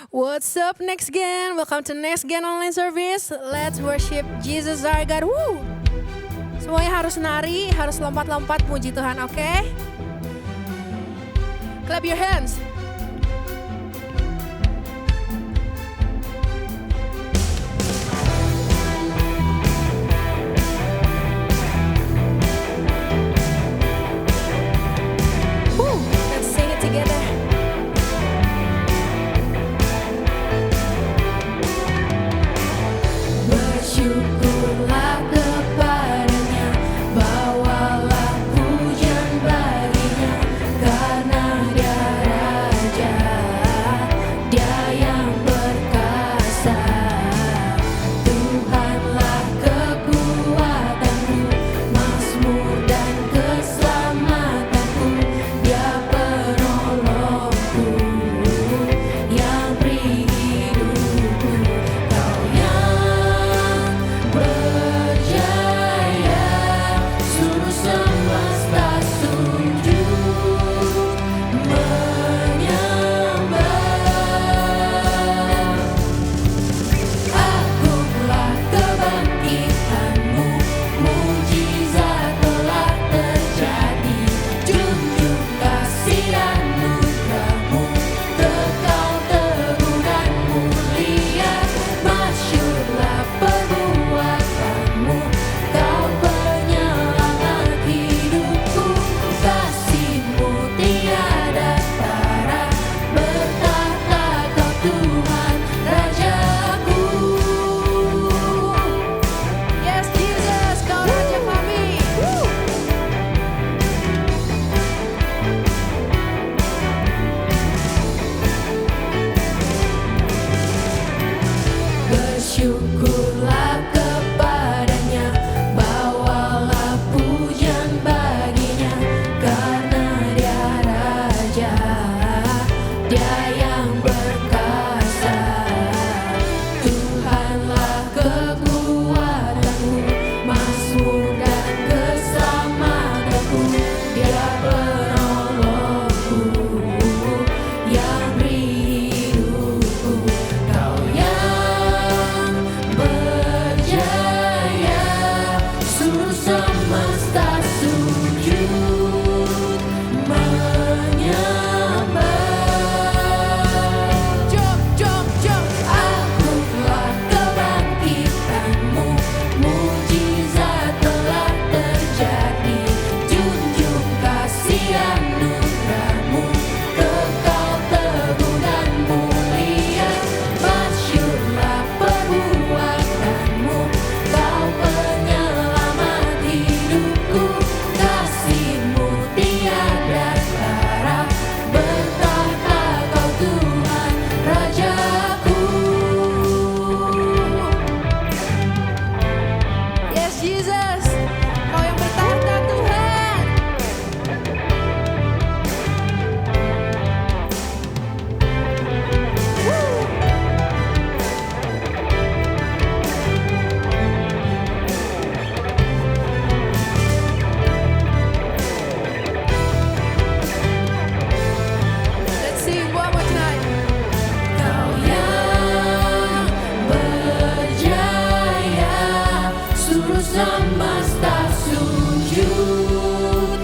What's up next gen? Welcome to next gen online service. Let's worship Jesus our God. Woo! Semuanya harus nari, harus lompat-lompat puji Tuhan, oke? Clap your hands. Woo! Let's sing it together. Bersyukurlah kepadanya, bawalah pujian baginya, karena Dia Raja, Dia yang perkasa. Tuhanlah kekuatanku, mazmur dan keselamatanku, Dia penolongku, yang beri hidupku. Kau yang berjaya, seluruh semesta sujud menyembah. Akulah kebangkitanmu, mujizat telah terjadi. Junjung kasih anugerahmu, kekal teguh dan mulia. Masyurlah perbuatanmu, Kau penyelamat hidupku. Kasih-Mu tiada tara, bertahta Kau Tuhan Rajaku. Yes Jesus, Kau Raja kami. Bersyukurlah kepadanya, bawalah pujian baginya, karena Dia Raja, Dia yang perkasa. Tuhanlah kekuatanku, mazmur dan keselamatanku, Dia penolongku, yang beri hidupku. Kau yang berjaya, seluruh semesta sujud menyembah. Jom, jom, jom. Akulah kebangkitanmu, mujizat telah terjadi. Junjung kasih anugerahmu, kekal teguh dan mulia. Masyurlah perbuatanmu, Kau penyelamat hidupku. Kasih-Mu tiada tara, bertahta Kau Tuhan Rajaku. Yes Jesus, Kau yang bertahta Tuhan. Woo! Let's sing one more time. Kau yang berjaya, seluruh semesta sujud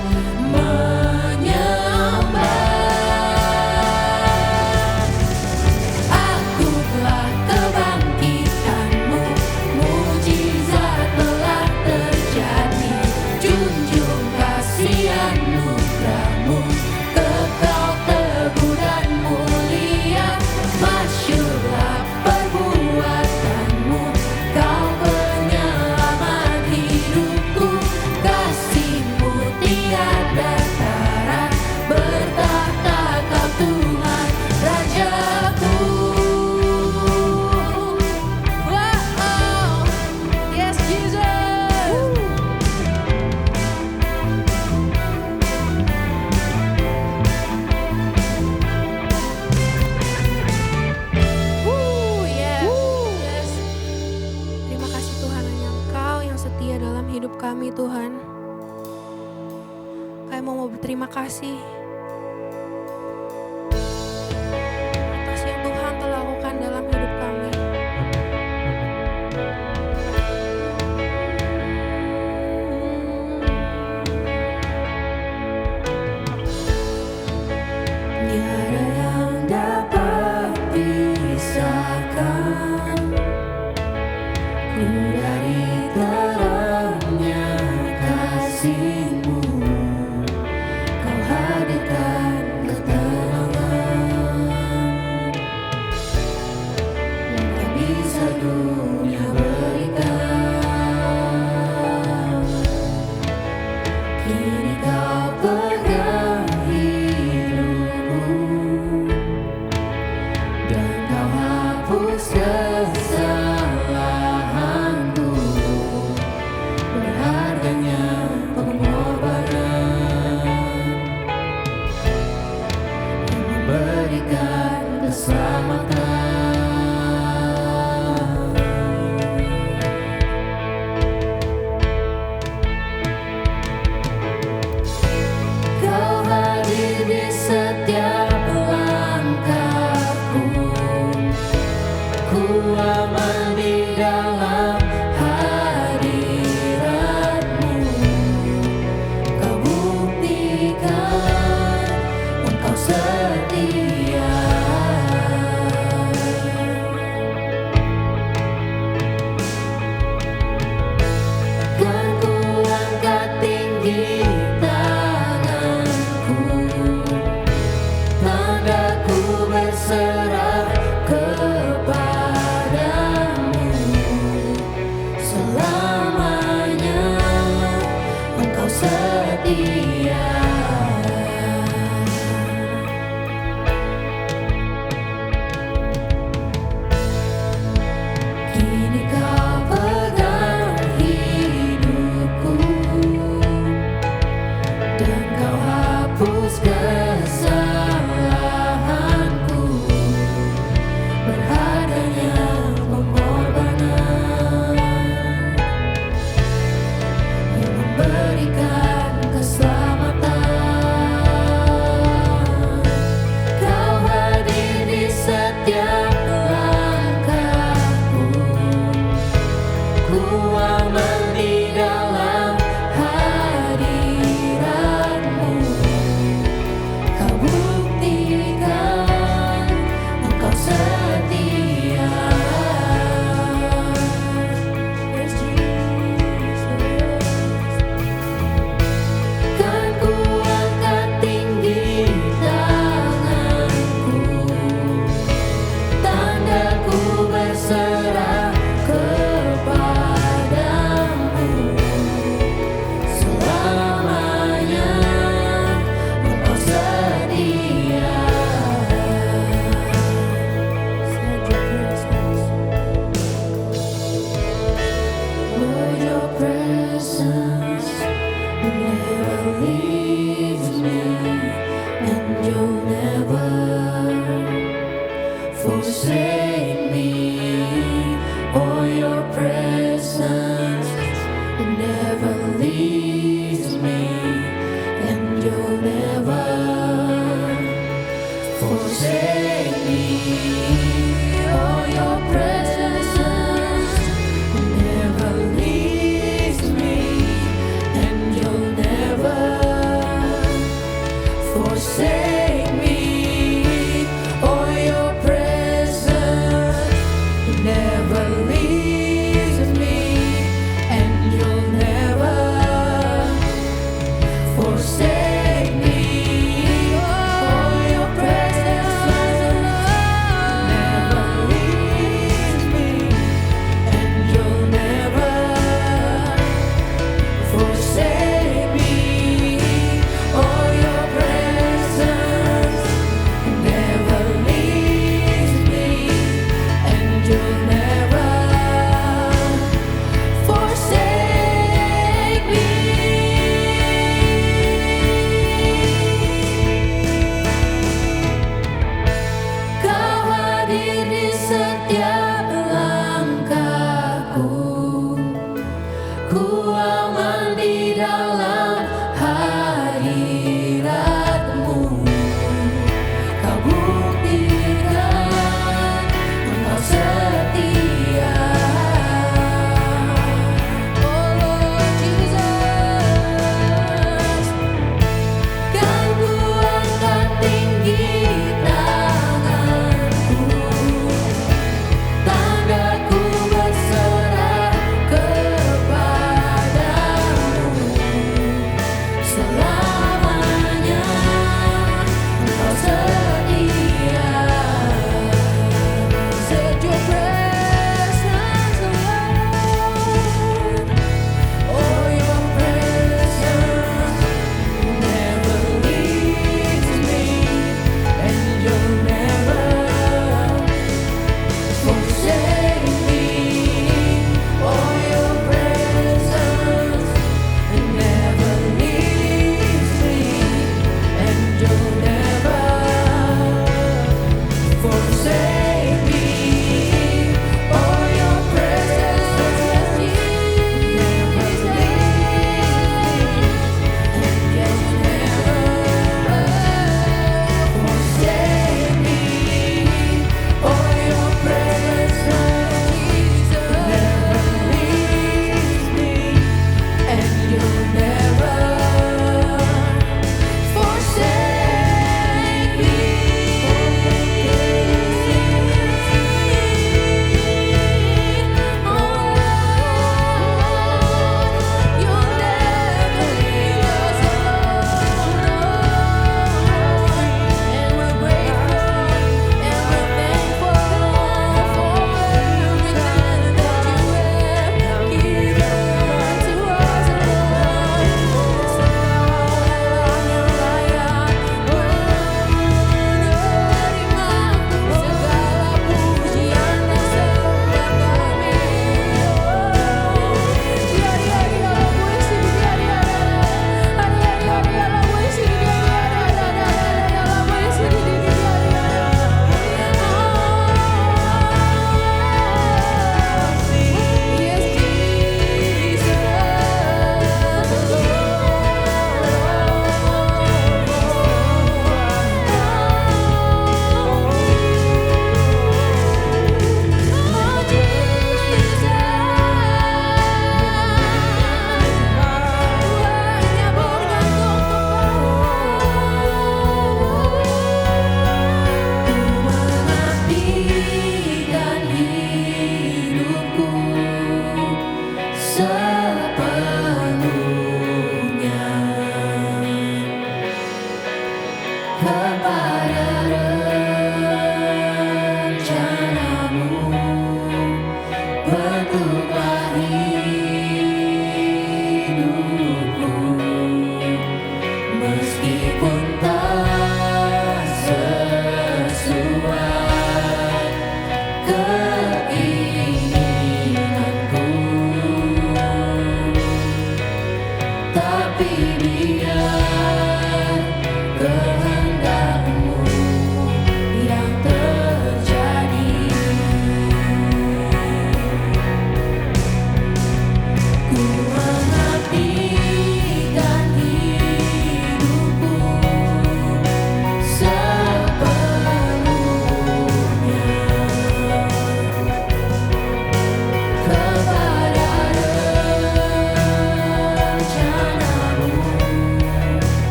menyembah. Akulah kebangkitanmu, mujizat telah terjadi. Junjung kasih anugerahmu, kekal teguh dan mulia. Masyurlah perbuatanmu, Kau penyelamat hidupku. Kasih-Mu tiada tara, bertahta Kau Tuhan Rajaku. Wow, yes Jesus. Yes. Terima kasih Tuhan, hanya Engkau yang setia dalam hidup kami Tuhan. Kami mau berterima kasih atas yang Tuhan telah Tiada yang dapat pisahkan ku dari terangnya kasih-Mu. Kau hadirkan ketenangan yang tak bisa dunia berikan. Kini Kau pegang hidupku dan Kau hapus kesalahanku. Berharganya pengorbanan yang memberikan keselamatan. Kau hadir di setiap langkahku, ku aman di dalam hadirat-Mu. Kau buktikan Engkau setia. Kan ku angkat tinggi tanganku, tandaku berserah kepadamu. Selamanya Engkau setia. Kini Kau pegang hidupku dan Kau hapus kesalahanku. Berharganya pengorbanan yang memberikan keselamatan. Kau hadir di setiap langkahku, ku aman di dalam hadirat-Mu. Kau buktikan Engkau setia. Yes, Jesus. Kan ku angkat tinggi tanganku, tandaku berserah kepadamu. Selamanya Engkau setia. Lord, Your presence never leaves me, and You'll never forsake me. Oh, Your presence never leaves me, and You'll never forsake me. Oh, Your presence never leaves me, and You'll never forsake me. Oh, Your presence never leaves me, and You'll never forsake me. Oh, Your presence never leaves me, and You'll never forsake me. Oh, Your presence never leaves me, and You'll never forsake me. Kau hadir di setiap langkahku, ku aman di dalam hadirat-Mu. Kau buktikan Engkau setia. Oh Lord Jesus, kan ku angkat tinggi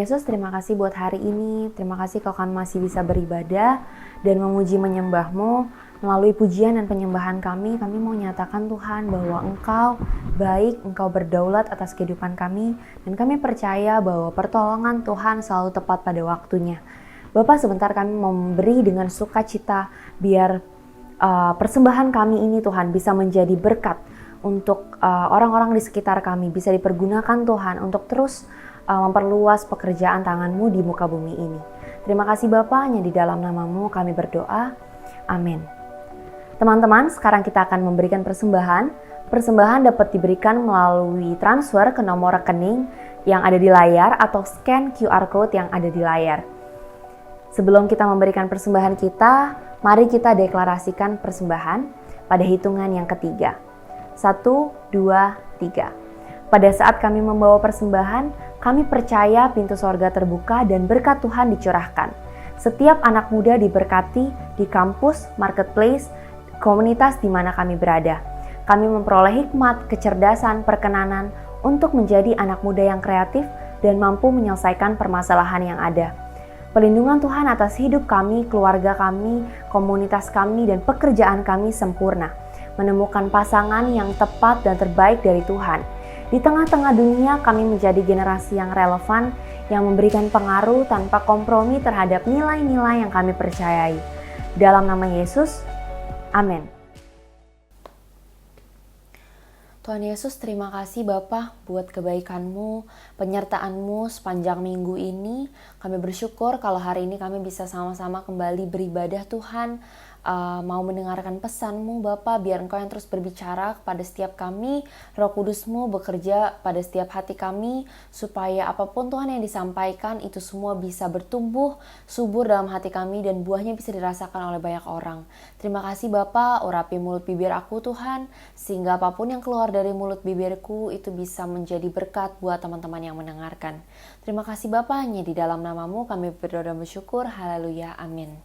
Yesus, terima kasih buat hari ini. Terima kasih kalau kami masih bisa beribadah dan memuji menyembah-Mu. Melalui pujian dan penyembahan kami mau nyatakan Tuhan bahwa Engkau baik, Engkau berdaulat atas kehidupan kami, dan kami percaya bahwa pertolongan Tuhan selalu tepat pada waktunya. Bapak, sebentar kami mau memberi dengan sukacita biar persembahan kami ini Tuhan bisa menjadi berkat untuk orang-orang di sekitar kami, bisa dipergunakan Tuhan untuk terus memperluas pekerjaan tangan-Mu di muka bumi ini. Terima kasih Bapa, hanya di dalam nama-Mu kami berdoa. Amin. Teman-teman, sekarang kita akan memberikan persembahan. Persembahan dapat diberikan melalui transfer ke nomor rekening yang ada di layar atau scan QR code yang ada di layar. Sebelum kita memberikan persembahan kita, mari kita deklarasikan persembahan pada hitungan yang ketiga. 1, 2, 3. Pada saat kami membawa persembahan, kami percaya pintu sorga terbuka dan berkat Tuhan dicurahkan. Setiap anak muda diberkati di kampus, marketplace, komunitas di mana kami berada. Kami memperoleh hikmat, kecerdasan, perkenanan untuk menjadi anak muda yang kreatif dan mampu menyelesaikan permasalahan yang ada. Perlindungan Tuhan atas hidup kami, keluarga kami, komunitas kami, dan pekerjaan kami sempurna. Menemukan pasangan yang tepat dan terbaik dari Tuhan. Di tengah-tengah dunia kami menjadi generasi yang relevan, yang memberikan pengaruh tanpa kompromi terhadap nilai-nilai yang kami percayai. Dalam nama Yesus, amin. Tuhan Yesus, terima kasih Bapa buat kebaikan-Mu, penyertaan-Mu sepanjang minggu ini. Kami bersyukur kalau hari ini kami bisa sama-sama kembali beribadah Tuhan, mau mendengarkan pesan-Mu Bapa, biar Engkau yang terus berbicara kepada setiap kami, Roh Kudus-Mu bekerja pada setiap hati kami, supaya apapun Tuhan yang disampaikan itu semua bisa bertumbuh, subur dalam hati kami dan buahnya bisa dirasakan oleh banyak orang. Terima kasih Bapa, urapi mulut bibir aku Tuhan, sehingga apapun yang keluar dari mulut bibirku itu bisa menjadi berkat buat teman-teman yang mendengarkan. Terima kasih Bapa, hanya di dalam nama-Mu kami berdoa dan bersyukur. Haleluya, amin.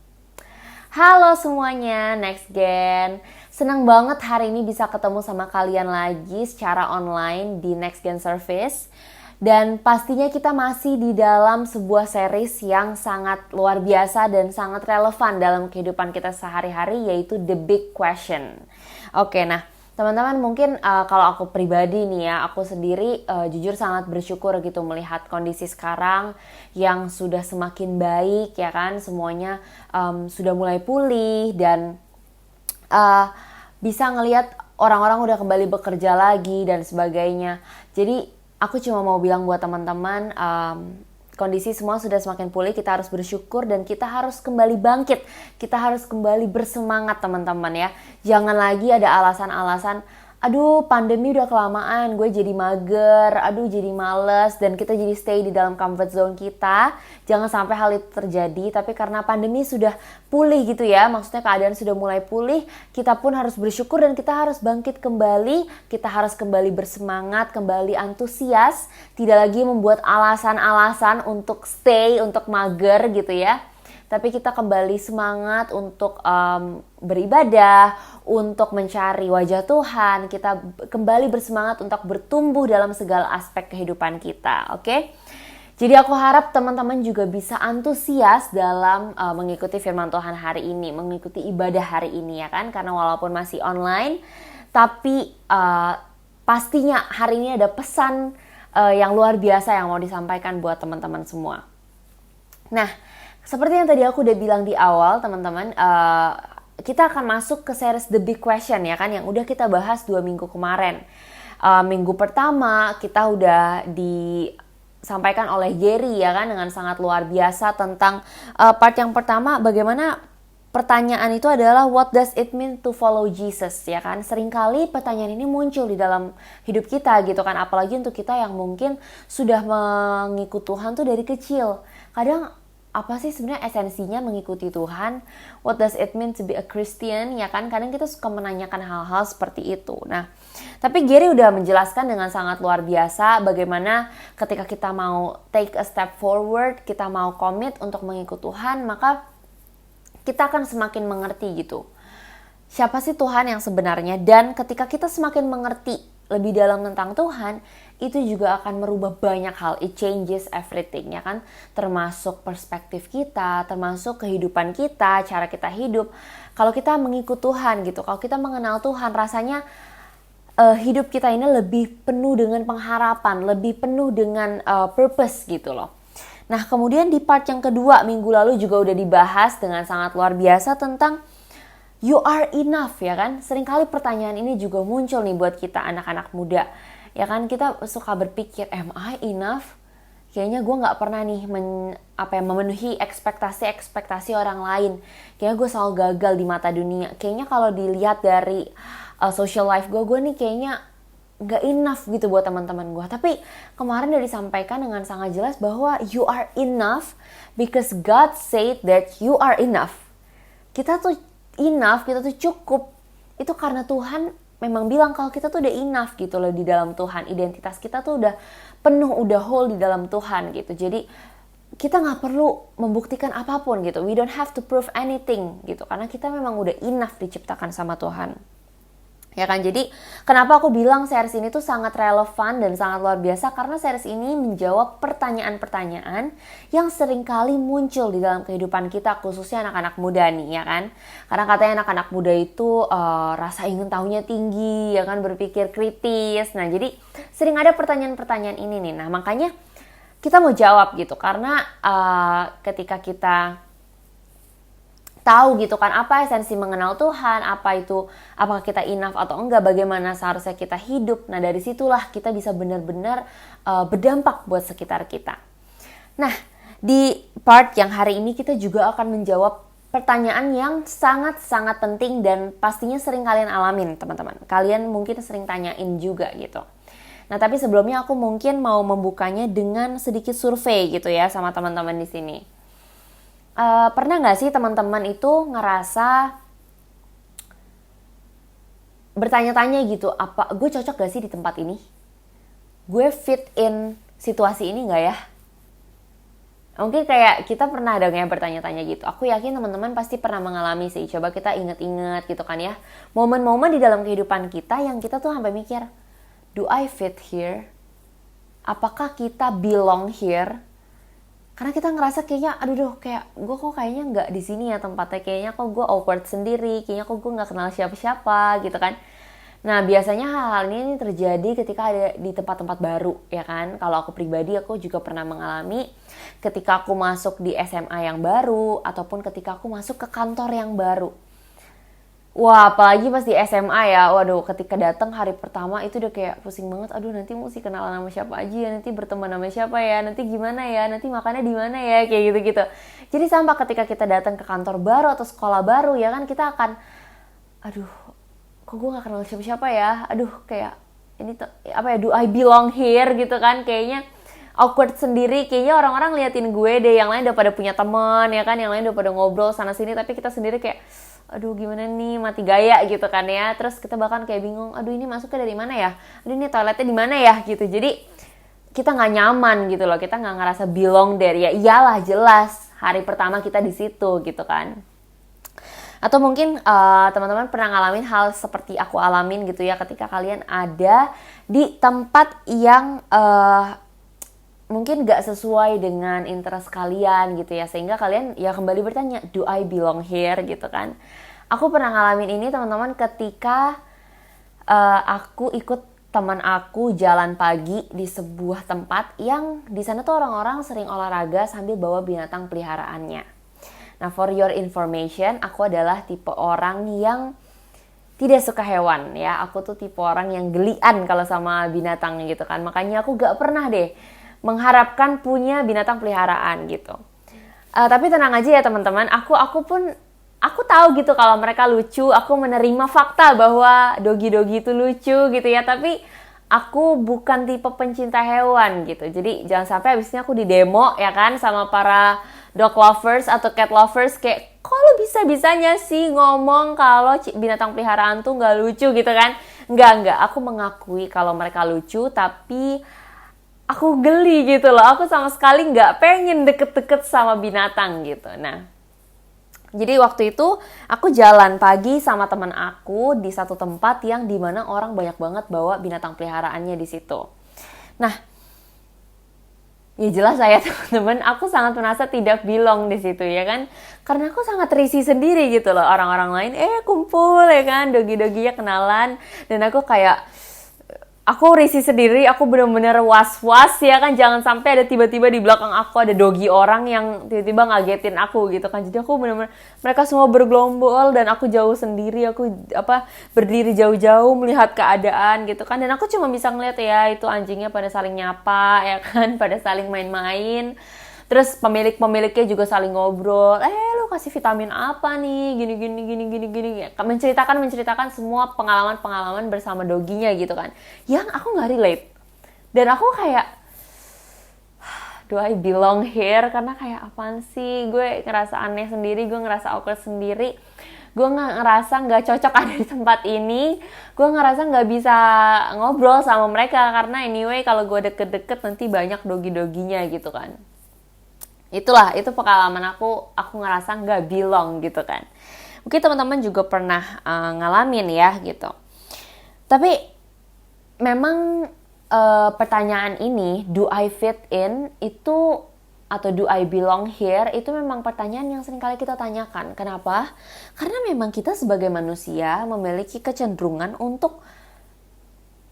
Halo semuanya, Next Gen. Senang banget hari ini bisa ketemu sama kalian lagi secara online di Next Gen Service. Dan pastinya kita masih di dalam sebuah series yang sangat luar biasa dan sangat relevan dalam kehidupan kita sehari-hari, yaitu The Big Question. Oke, nah teman-teman mungkin kalau aku pribadi nih ya, aku sendiri jujur sangat bersyukur gitu melihat kondisi sekarang yang sudah semakin baik ya kan, semuanya sudah mulai pulih dan bisa ngelihat orang-orang udah kembali bekerja lagi dan sebagainya. Jadi aku cuma mau bilang buat teman-teman, kondisi semua sudah semakin pulih, kita harus bersyukur dan kita harus kembali bangkit. Kita harus kembali bersemangat teman-teman ya. Jangan lagi ada alasan-alasan, aduh pandemi udah kelamaan, gue jadi mager, aduh jadi males, dan kita jadi stay di dalam comfort zone kita. Jangan sampai hal itu terjadi, tapi karena pandemi sudah pulih gitu ya, maksudnya keadaan sudah mulai pulih, kita pun harus bersyukur dan kita harus bangkit kembali, kita harus kembali bersemangat, kembali antusias, tidak lagi membuat alasan-alasan untuk stay, untuk mager gitu ya. Tapi kita kembali semangat untuk beribadah, untuk mencari wajah Tuhan. Kita kembali bersemangat untuk bertumbuh dalam segala aspek kehidupan kita, oke? Jadi aku harap teman-teman juga bisa antusias dalam mengikuti firman Tuhan hari ini, mengikuti ibadah hari ini ya kan? Karena walaupun masih online, tapi pastinya hari ini ada pesan yang luar biasa yang mau disampaikan buat teman-teman semua. Nah, seperti yang tadi aku udah bilang di awal teman-teman, kita akan masuk ke series The Big Question ya kan, yang udah kita bahas 2 minggu kemarin. Minggu pertama kita udah disampaikan oleh Gary ya kan, dengan sangat luar biasa tentang part yang pertama, bagaimana pertanyaan itu adalah what does it mean to follow Jesus ya kan. Seringkali pertanyaan ini muncul di dalam hidup kita gitu kan, apalagi untuk kita yang mungkin sudah mengikut Tuhan tuh dari kecil. Kadang apa sih sebenarnya esensinya mengikuti Tuhan? What does it mean to be a Christian? Ya kan, kadang kita suka menanyakan hal-hal seperti itu. Nah, tapi Gary udah menjelaskan dengan sangat luar biasa bagaimana ketika kita mau take a step forward, kita mau commit untuk mengikuti Tuhan, maka kita akan semakin mengerti gitu. Siapa sih Tuhan yang sebenarnya? Dan ketika kita semakin mengerti lebih dalam tentang Tuhan, itu juga akan merubah banyak hal. It changes everything, ya kan? Termasuk perspektif kita, termasuk kehidupan kita, cara kita hidup. Kalau kita mengikut Tuhan gitu, kalau kita mengenal Tuhan, rasanya hidup kita ini lebih penuh dengan pengharapan, lebih penuh dengan purpose gitu loh. Nah, kemudian di part yang kedua, minggu lalu juga udah dibahas dengan sangat luar biasa tentang you are enough, ya kan? Seringkali pertanyaan ini juga muncul nih buat kita anak-anak muda. Ya kan, kita suka berpikir, am I enough? Kayaknya gue gak pernah nih memenuhi ekspektasi orang lain. Kayaknya gue selalu gagal di mata dunia. Kayaknya kalau dilihat dari social life gue nih kayaknya gak enough gitu buat teman-teman gue. Tapi kemarin udah disampaikan dengan sangat jelas bahwa you are enough because God said that you are enough. Kita tuh enough, kita tuh cukup. Itu karena Tuhan memang bilang kalau kita tuh udah enough gitu loh di dalam Tuhan. Identitas kita tuh udah penuh, udah whole di dalam Tuhan gitu. Jadi kita gak perlu membuktikan apapun gitu. We don't have to prove anything gitu. Karena kita memang udah enough diciptakan sama Tuhan. Ya kan, jadi kenapa aku bilang series ini tuh sangat relevan dan sangat luar biasa, karena series ini menjawab pertanyaan-pertanyaan yang seringkali muncul di dalam kehidupan kita, khususnya anak-anak muda nih, ya kan. Karena katanya anak-anak muda itu rasa ingin tahunya tinggi, ya kan, berpikir kritis. Nah, jadi sering ada pertanyaan-pertanyaan ini nih. Nah, makanya kita mau jawab gitu, karena ketika kita tahu gitu kan apa esensi mengenal Tuhan, apakah kita enough atau enggak, bagaimana seharusnya kita hidup. Nah, dari situlah kita bisa benar-benar berdampak buat sekitar kita. Nah, di part yang hari ini kita juga akan menjawab pertanyaan yang sangat-sangat penting dan pastinya sering kalian alamin, teman-teman. Kalian mungkin sering tanyain juga gitu. Nah, tapi sebelumnya aku mungkin mau membukanya dengan sedikit survei gitu ya sama teman-teman di sini. Pernah gak sih teman-teman itu ngerasa bertanya-tanya gitu, apa gue cocok gak sih di tempat ini? Gue fit in situasi ini gak ya? Mungkin kayak kita pernah dong yang bertanya-tanya gitu. Aku yakin teman-teman pasti pernah mengalami sih. Coba kita inget-inget gitu kan ya. Momen-momen di dalam kehidupan kita yang kita tuh sampai mikir, do I fit here? Apakah kita belong here? Karena kita ngerasa kayaknya, kayak gue kok kayaknya nggak di sini ya tempatnya, kayaknya kok gue awkward sendiri, kayaknya kok gue nggak kenal siapa-siapa gitu kan. Nah, biasanya hal-hal ini terjadi ketika ada di tempat-tempat baru, ya kan. Kalau aku pribadi, aku juga pernah mengalami ketika aku masuk di SMA yang baru, ataupun ketika aku masuk ke kantor yang baru. Wah, apalagi pas di SMA ya, waduh, ketika datang hari pertama itu udah kayak pusing banget. Aduh, nanti mesti kenalan sama siapa aja ya, nanti berteman sama siapa ya, nanti gimana ya, nanti makannya di mana ya, kayak gitu-gitu. Jadi sampai ketika kita datang ke kantor baru atau sekolah baru, ya kan, kita akan, aduh, kok gue gak kenal siapa-siapa ya, aduh, kayak ini tuh apa ya, do I belong here gitu kan, kayaknya awkward sendiri, kayaknya orang-orang liatin gue deh, yang lain udah pada punya teman, ya kan, yang lain udah pada ngobrol sana sini, tapi kita sendiri kayak, aduh gimana nih, mati gaya gitu kan ya. Terus kita bahkan kayak bingung, aduh ini masuknya dari mana ya, aduh ini toiletnya di mana ya gitu. Jadi kita nggak nyaman gitu loh, kita nggak ngerasa belong there. Ya iyalah, jelas hari pertama kita di situ gitu kan. Atau mungkin teman-teman pernah ngalamin hal seperti aku alamin gitu ya, ketika kalian ada di tempat yang mungkin gak sesuai dengan interest kalian gitu ya, sehingga kalian ya kembali bertanya, do I belong here gitu kan. Aku pernah ngalamin ini teman-teman ketika aku ikut teman aku jalan pagi di sebuah tempat yang di sana tuh orang-orang sering olahraga sambil bawa binatang peliharaannya. Nah, for your information, aku adalah tipe orang yang tidak suka hewan ya. Aku tuh tipe orang yang gelian kalau sama binatang gitu kan. Makanya aku gak pernah deh mengharapkan punya binatang peliharaan gitu. Tapi tenang aja ya teman-teman, aku tahu gitu kalau mereka lucu, aku menerima fakta bahwa dogi-dogi itu lucu gitu ya, tapi aku bukan tipe pencinta hewan gitu. Jadi jangan sampai abis ini aku di demo ya kan sama para dog lovers atau cat lovers kayak, kok lu bisa-bisanya sih ngomong kalau binatang peliharaan tuh gak lucu gitu kan. Enggak, aku mengakui kalau mereka lucu, tapi aku geli gitu loh, aku sama sekali gak pengen deket-deket sama binatang gitu. Nah, Jadi waktu itu aku jalan pagi sama teman aku di satu tempat yang dimana orang banyak banget bawa binatang peliharaannya di situ. Nah, ya jelas saya teman-teman, aku sangat merasa tidak belong di situ ya kan, karena aku sangat risih sendiri gitu loh. Orang-orang lain kumpul ya kan, dogi-doginya kenalan, dan aku risih sendiri, aku bener-bener was-was ya kan, jangan sampai ada tiba-tiba di belakang aku ada dogi orang yang tiba-tiba ngagetin aku gitu kan. Jadi aku bener-bener, mereka semua bergelombol dan aku jauh sendiri, aku berdiri jauh-jauh melihat keadaan gitu kan. Dan aku cuma bisa ngeliat ya itu anjingnya pada saling nyapa ya kan, pada saling main-main. Terus pemiliknya juga saling ngobrol, lu kasih vitamin apa nih, gini. Menceritakan semua pengalaman bersama doginya gitu kan. Yang aku nggak relate. Dan aku kayak, do I belong here? Karena kayak apaan sih, gue ngerasa aneh sendiri, gue ngerasa awkward sendiri. Gue ngerasa nggak cocok ada di tempat ini. Gue ngerasa nggak bisa ngobrol sama mereka. Karena anyway kalau gue deket-deket nanti banyak dogi-doginya gitu kan. Itu pengalaman aku ngerasa nggak belong gitu kan. Mungkin teman-teman juga pernah ngalamin ya gitu. Tapi memang pertanyaan ini, do I fit in itu atau do I belong here, itu memang pertanyaan yang seringkali kita tanyakan. Kenapa? Karena memang kita sebagai manusia memiliki kecenderungan untuk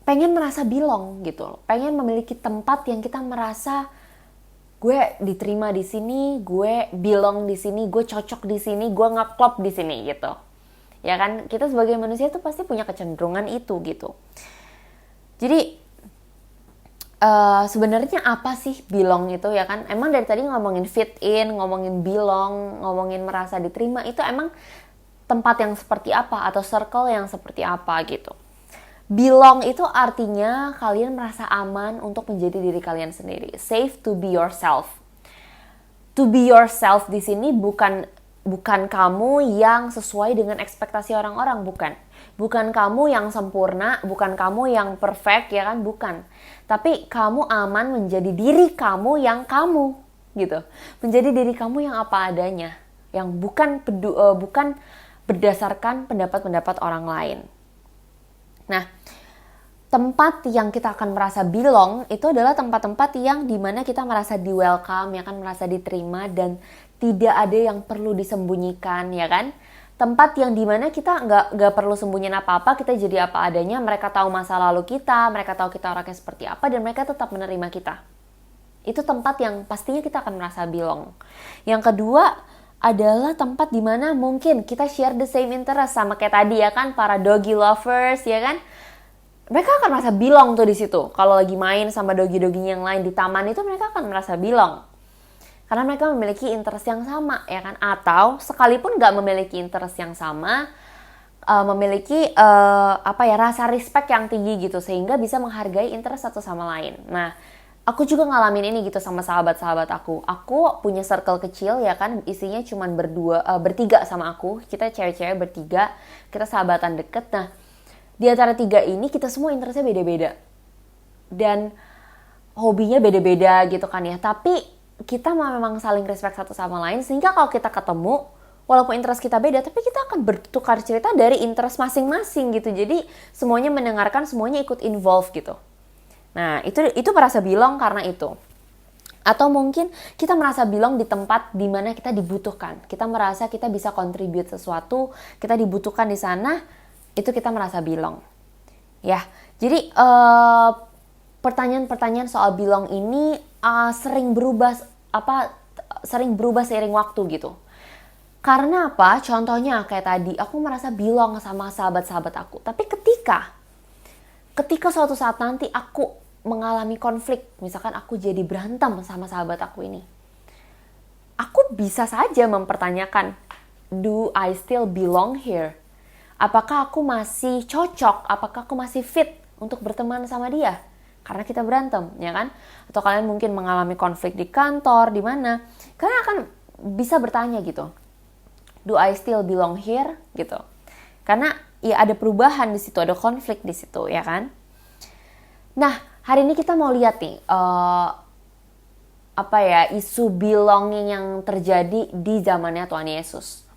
pengen merasa belong gitu. Pengen memiliki tempat yang kita merasa gue diterima di sini, gue belong di sini, gue cocok di sini, gue ngeklop di sini gitu. Ya kan, kita sebagai manusia tuh pasti punya kecenderungan itu gitu. Jadi sebenarnya apa sih belong itu ya kan? Emang dari tadi ngomongin fit in, ngomongin belong, ngomongin merasa diterima, itu emang tempat yang seperti apa atau circle yang seperti apa gitu. Belong itu artinya kalian merasa aman untuk menjadi diri kalian sendiri. Safe to be yourself. To be yourself di sini bukan kamu yang sesuai dengan ekspektasi orang-orang, bukan. Bukan kamu yang sempurna, bukan kamu yang perfect ya kan, bukan. Tapi kamu aman menjadi diri kamu yang kamu gitu. Menjadi diri kamu yang apa adanya, yang bukan berdasarkan pendapat-pendapat orang lain. Nah, tempat yang kita akan merasa belong itu adalah tempat-tempat yang dimana kita merasa di welcome, ya kan, merasa diterima dan tidak ada yang perlu disembunyikan, ya kan. Tempat yang dimana kita nggak perlu sembunyiin apa-apa, kita jadi apa adanya, mereka tahu masa lalu kita, mereka tahu kita orangnya seperti apa, dan mereka tetap menerima kita. Itu tempat yang pastinya kita akan merasa belong. Yang kedua adalah tempat dimana mungkin kita share the same interest, sama kayak tadi ya kan, para doggy lovers ya kan. Mereka akan merasa belong tuh di situ. Kalau lagi main sama dogi-doginya yang lain di taman itu, mereka akan merasa belong. Karena mereka memiliki interest yang sama ya kan. Atau sekalipun nggak memiliki interest yang sama, memiliki rasa respect yang tinggi gitu, sehingga bisa menghargai interest satu sama lain. Nah, aku juga ngalamin ini gitu sama sahabat-sahabat aku. Aku punya circle kecil ya kan, isinya cuma bertiga sama aku. Kita cewek-cewek bertiga, kita sahabatan deket. Nah, di antara tiga ini kita semua interestnya beda-beda. Dan hobinya beda-beda gitu kan ya. Tapi kita memang saling respect satu sama lain, sehingga kalau kita ketemu, walaupun interest kita beda, tapi kita akan bertukar cerita dari interest masing-masing gitu. Jadi semuanya mendengarkan, semuanya ikut involve gitu. Nah, itu merasa belong karena itu. Atau mungkin kita merasa belong di tempat di mana kita dibutuhkan. Kita merasa kita bisa contribute sesuatu, kita dibutuhkan di sana, itu kita merasa belong. Ya, jadi pertanyaan-pertanyaan soal belong ini sering berubah seiring waktu gitu. Karena apa? Contohnya kayak tadi, aku merasa belong sama sahabat-sahabat aku. Tapi ketika suatu saat nanti aku mengalami konflik, misalkan aku jadi berantem sama sahabat aku ini, aku bisa saja mempertanyakan, do I still belong here? Apakah aku masih cocok? Apakah aku masih fit untuk berteman sama dia? Karena kita berantem, ya kan? Atau kalian mungkin mengalami konflik di kantor, di mana? Kalian akan bisa bertanya gitu, do I still belong here? Gitu. Karena ya ada perubahan di situ, ada konflik di situ, ya kan? Nah, hari ini kita mau lihat nih, isu belonging yang terjadi di zamannya Tuhan Yesus.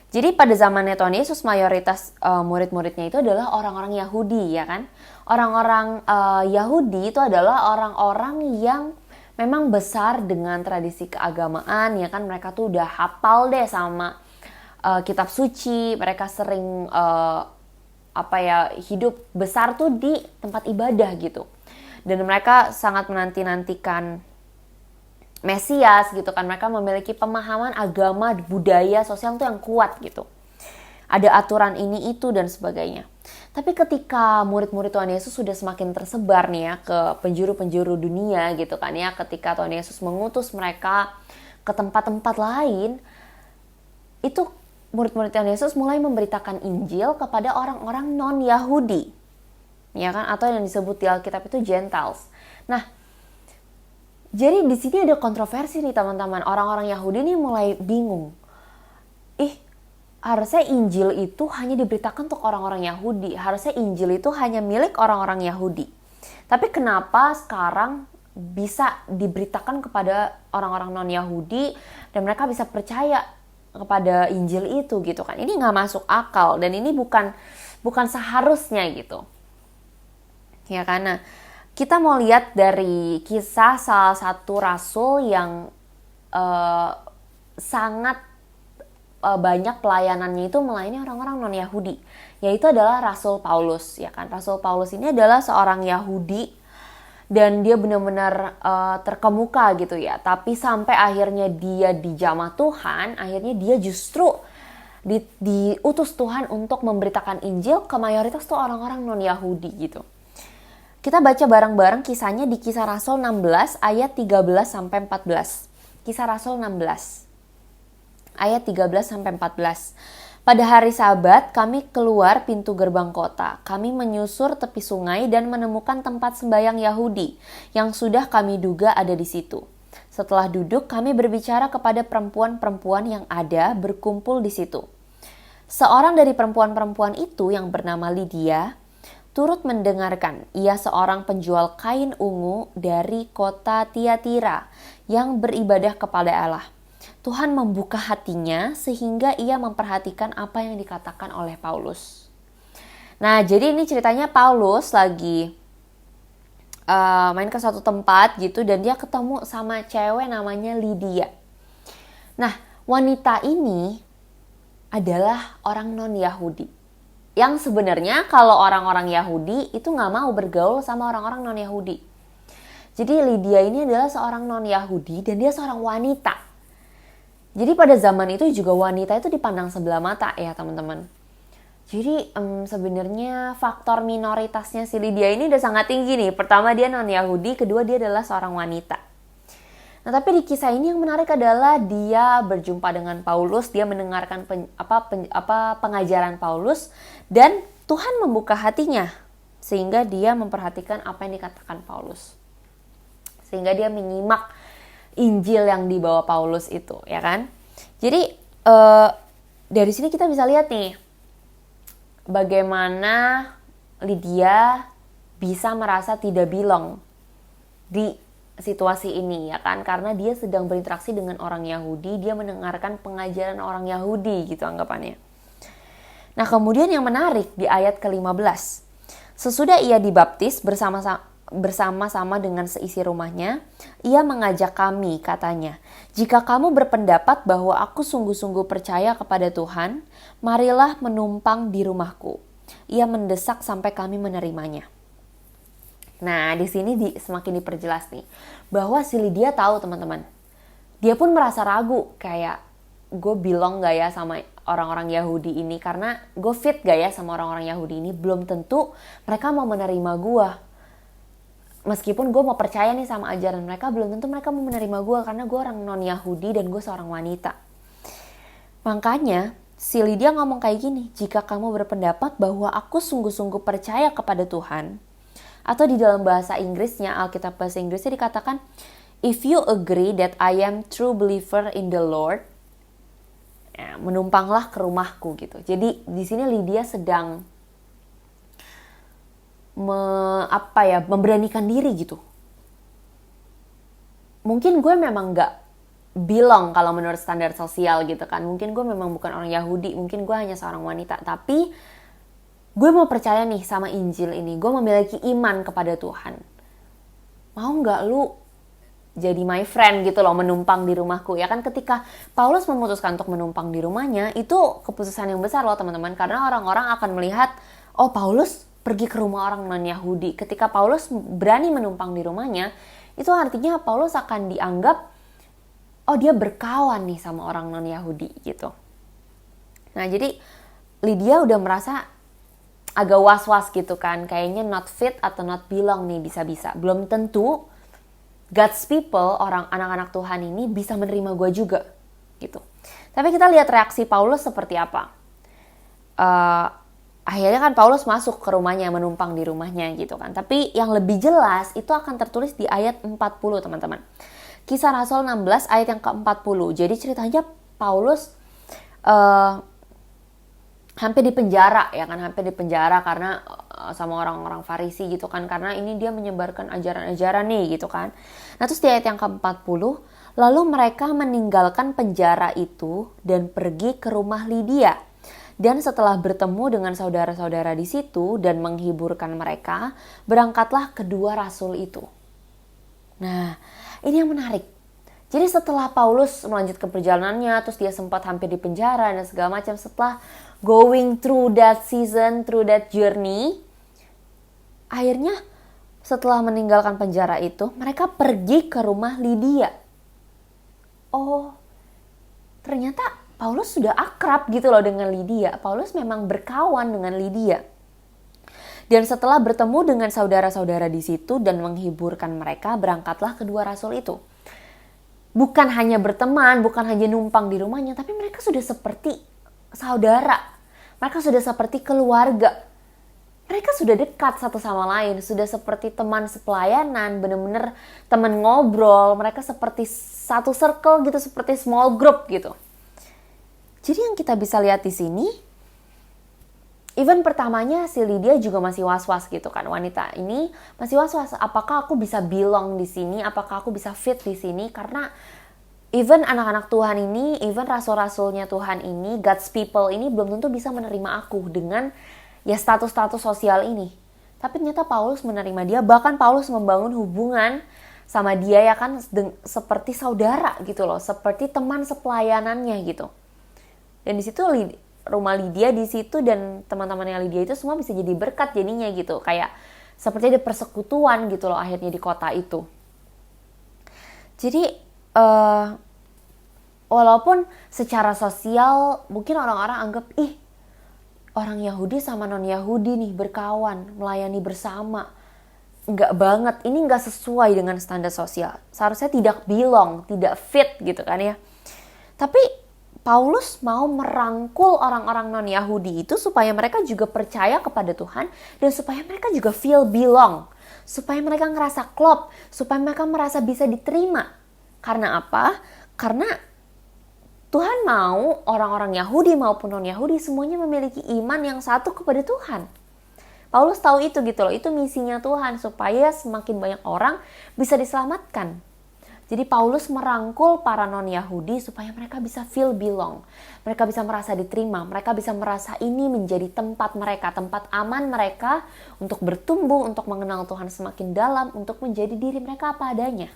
Jadi pada zamannya Tuhan Yesus mayoritas murid-muridnya itu adalah orang-orang Yahudi, ya kan? Orang-orang Yahudi itu adalah orang-orang yang memang besar dengan tradisi keagamaan, ya kan? Mereka tuh udah hafal deh sama kitab suci. Mereka sering hidup besar tuh di tempat ibadah gitu. Dan mereka sangat menanti-nantikan Mesias gitu kan. Mereka memiliki pemahaman agama, budaya, sosial tuh yang kuat gitu. Ada aturan ini itu dan sebagainya. Tapi ketika murid-murid Tuhan Yesus sudah semakin tersebar nih ya ke penjuru-penjuru dunia gitu kan ya, ketika Tuhan Yesus mengutus mereka ke tempat-tempat lain, itu murid-murid Tuhan Yesus mulai memberitakan Injil kepada orang-orang non-Yahudi. Ya kan, atau yang disebut di Alkitab itu Gentiles. Nah, jadi di sini ada kontroversi nih teman-teman. Orang-orang Yahudi nih mulai bingung. Harusnya Injil itu hanya diberitakan untuk orang-orang Yahudi. Harusnya Injil itu hanya milik orang-orang Yahudi. Tapi kenapa sekarang bisa diberitakan kepada orang-orang non-Yahudi dan mereka bisa percaya kepada Injil itu gitu kan? Ini nggak masuk akal dan ini bukan seharusnya gitu. Ya karena kita mau lihat dari kisah salah satu rasul yang sangat banyak pelayanannya itu melayani orang-orang non-Yahudi, yaitu adalah Rasul Paulus, ya kan? Rasul Paulus ini adalah seorang Yahudi dan dia benar-benar terkemuka gitu ya. Tapi sampai akhirnya dia dijamah Tuhan, akhirnya dia justru diutus Tuhan untuk memberitakan Injil ke mayoritas tuh orang-orang non-Yahudi gitu. Kita baca bareng-bareng kisahnya di Kisah Rasul 16 ayat 13 sampai 14. Kisah Rasul 16 ayat 13 sampai 14. Pada hari Sabat kami keluar pintu gerbang kota. Kami menyusur tepi sungai dan menemukan tempat sembayang Yahudi yang sudah kami duga ada di situ. Setelah duduk kami berbicara kepada perempuan-perempuan yang ada berkumpul di situ. Seorang dari perempuan-perempuan itu yang bernama Lydia turut mendengarkan. Ia seorang penjual kain ungu dari kota Tiatira yang beribadah kepada Allah. Tuhan membuka hatinya sehingga ia memperhatikan apa yang dikatakan oleh Paulus. Nah, jadi ini ceritanya Paulus lagi main ke suatu tempat gitu dan dia ketemu sama cewek namanya Lydia. Nah, wanita ini adalah orang non-Yahudi. Yang sebenarnya kalau orang-orang Yahudi itu gak mau bergaul sama orang-orang non-Yahudi. Jadi Lydia ini adalah seorang non-Yahudi dan dia seorang wanita. Jadi pada zaman itu juga wanita itu dipandang sebelah mata ya teman-teman. Jadi sebenarnya faktor minoritasnya si Lydia ini udah sangat tinggi nih. Pertama dia non-Yahudi, kedua dia adalah seorang wanita. Nah tapi di kisah ini yang menarik adalah dia berjumpa dengan Paulus, dia mendengarkan pengajaran Paulus dan Tuhan membuka hatinya sehingga dia memperhatikan apa yang dikatakan Paulus. Sehingga dia menyimak Injil yang dibawa Paulus itu, ya kan? Jadi dari sini kita bisa lihat nih bagaimana Lydia bisa merasa tidak belong di situasi ini ya kan, karena dia sedang berinteraksi dengan orang Yahudi, dia mendengarkan pengajaran orang Yahudi gitu anggapannya. Nah kemudian yang menarik di ayat ke-15, sesudah ia dibaptis bersama-sama dengan seisi rumahnya, ia mengajak kami katanya, jika kamu berpendapat bahwa aku sungguh-sungguh percaya kepada Tuhan, marilah menumpang di rumahku. Ia mendesak sampai kami menerimanya. Nah, di sini semakin diperjelas nih bahwa si Lydia tahu teman-teman. Dia pun merasa ragu kayak gue belong gak ya sama orang-orang Yahudi ini, karena gue fit gak ya sama orang-orang Yahudi ini, belum tentu mereka mau menerima gue. Meskipun gue mau percaya nih sama ajaran mereka, belum tentu mereka mau menerima gue karena gue orang non-Yahudi dan gue seorang wanita. Makanya si Lydia ngomong kayak gini, jika kamu berpendapat bahwa aku sungguh-sungguh percaya kepada Tuhan, atau di dalam bahasa Inggrisnya, Alkitab bahasa Inggrisnya dikatakan, if you agree that I am true believer in the Lord, ya, menumpanglah ke rumahku gitu. Jadi di sini Lydia sedang memberanikan diri gitu. Mungkin gue memang gak belong kalau menurut standar sosial gitu kan. Mungkin gue memang bukan orang Yahudi, mungkin gue hanya seorang wanita, tapi gue mau percaya nih sama Injil ini. Gue memiliki iman kepada Tuhan. Mau gak lu jadi my friend gitu loh, menumpang di rumahku? Ya kan, ketika Paulus memutuskan untuk menumpang di rumahnya, itu keputusan yang besar loh teman-teman. Karena orang-orang akan melihat, oh Paulus pergi ke rumah orang non-Yahudi. Ketika Paulus berani menumpang di rumahnya, itu artinya Paulus akan dianggap, oh dia berkawan nih sama orang non-Yahudi gitu. Nah jadi Lydia udah merasa agak was-was gitu kan, kayaknya not fit atau not belong nih bisa-bisa. Belum tentu God's people, orang anak-anak Tuhan ini bisa menerima gue juga gitu. Tapi kita lihat reaksi Paulus seperti apa. Akhirnya kan Paulus masuk ke rumahnya, menumpang di rumahnya gitu kan. Tapi yang lebih jelas itu akan tertulis di ayat 40 teman-teman. Kisah Rasul 16 ayat yang ke-40. Jadi ceritanya Paulus hampir di penjara ya kan, hampir di penjara karena sama orang-orang Farisi gitu kan, karena ini dia menyebarkan ajaran-ajaran nih gitu kan. Nah terus di ayat yang ke-40, lalu mereka meninggalkan penjara itu dan pergi ke rumah Lydia. Dan setelah bertemu dengan saudara-saudara di situ dan menghiburkan mereka, berangkatlah kedua rasul itu. Nah ini yang menarik. Jadi setelah Paulus melanjutkan perjalanannya, terus dia sempat hampir di penjara dan segala macam, setelah going through that season, through that journey, akhirnya setelah meninggalkan penjara itu, mereka pergi ke rumah Lydia. Oh, ternyata Paulus sudah akrab gitu loh dengan Lydia. Paulus memang berkawan dengan Lydia. Dan setelah bertemu dengan saudara-saudara di situ dan menghiburkan mereka, berangkatlah kedua rasul itu. Bukan hanya berteman, bukan hanya numpang di rumahnya, tapi mereka sudah seperti saudara. Mereka sudah seperti keluarga. Mereka sudah dekat satu sama lain, sudah seperti teman sepelayanan, benar-benar teman ngobrol. Mereka seperti satu circle gitu, seperti small group gitu. Jadi yang kita bisa lihat di sini, even pertamanya si Lydia juga masih was-was gitu kan. Wanita ini masih was-was, apakah aku bisa belong di sini? Apakah aku bisa fit di sini? Karena even anak-anak Tuhan ini, even rasul-rasulnya Tuhan ini, God's people ini belum tentu bisa menerima aku dengan ya status-status sosial ini. Tapi ternyata Paulus menerima dia, bahkan Paulus membangun hubungan sama dia ya kan, seperti saudara gitu loh, seperti teman sepelayanannya gitu. Dan di situ rumah Lydia di situ dan teman-temannya Lydia itu semua bisa jadi berkat jadinya gitu. Kayak seperti ada persekutuan gitu loh akhirnya di kota itu. Jadi walaupun secara sosial mungkin orang-orang anggap orang Yahudi sama non-Yahudi nih berkawan, melayani bersama. Enggak banget, ini enggak sesuai dengan standar sosial. Seharusnya tidak belong, tidak fit gitu kan ya. Tapi Paulus mau merangkul orang-orang non-Yahudi itu supaya mereka juga percaya kepada Tuhan dan supaya mereka juga feel belong. Supaya mereka ngerasa klop, supaya mereka merasa bisa diterima. Karena apa? Karena Tuhan mau orang-orang Yahudi maupun non-Yahudi semuanya memiliki iman yang satu kepada Tuhan. Paulus tahu itu gitu loh, itu misinya Tuhan supaya semakin banyak orang bisa diselamatkan. Jadi Paulus merangkul para non-Yahudi supaya mereka bisa feel belong. Mereka bisa merasa diterima, mereka bisa merasa ini menjadi tempat mereka, tempat aman mereka untuk bertumbuh, untuk mengenal Tuhan semakin dalam, untuk menjadi diri mereka apa adanya.